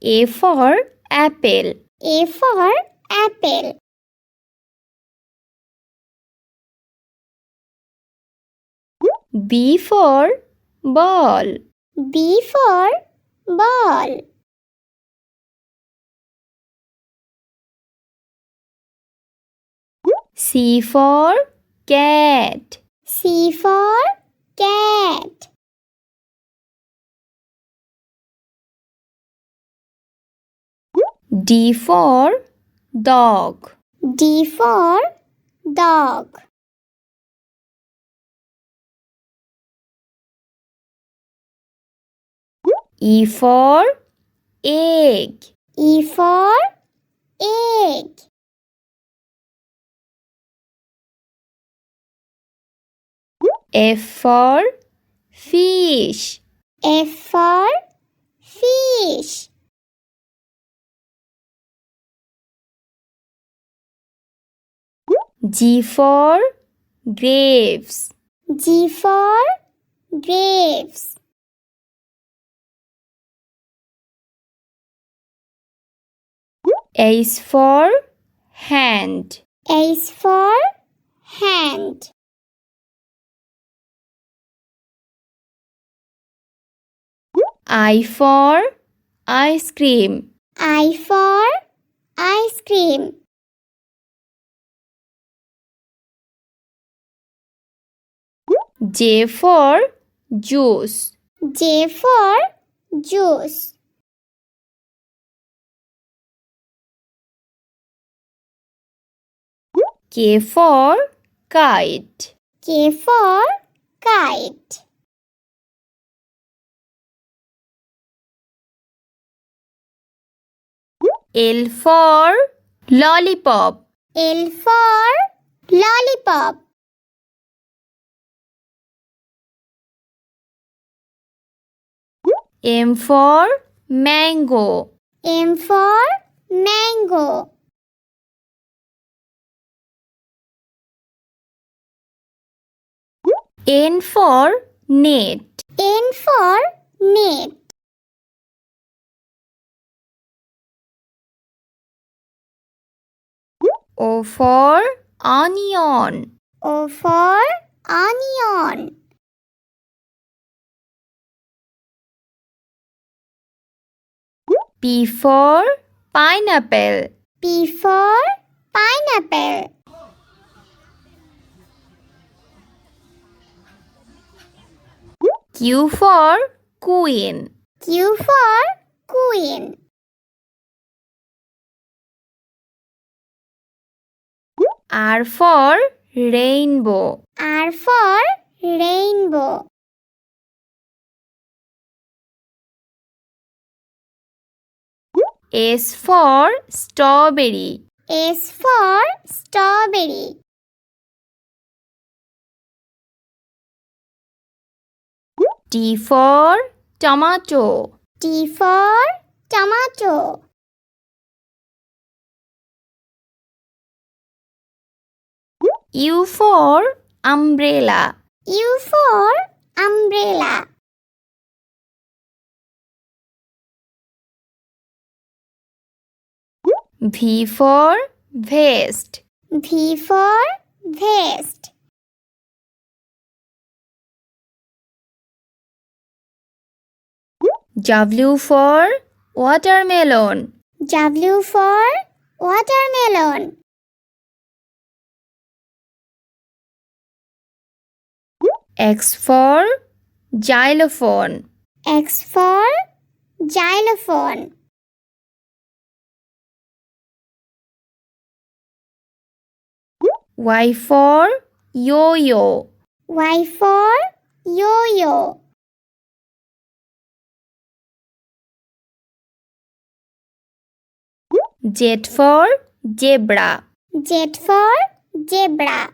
A for apple. A for apple. B for ball. B for ball. C for cat. C for cat. D for dog. D for dog. E for egg. E for egg. F for fish. F for fish. G for grapes. G for grapes. H for hand. H for hand. I for ice cream. I for ice cream. J for juice. J for juice. K for kite. K for kite. L for lollipop. L for lollipop. M for mango. M for mango. N for net. N for net. O for onion. O for onion. P for pineapple. P for pineapple. Q for queen. Q for queen. R for rainbow. R for rainbow. S for strawberry. S for strawberry. T for tomato. T for tomato. U for umbrella. U for umbrella. V for vest. V for vest. W for watermelon. W for watermelon. X for xylophone. X for xylophone. Y for yo-yo. Y for yo-yo. Z for zebra. Z for zebra.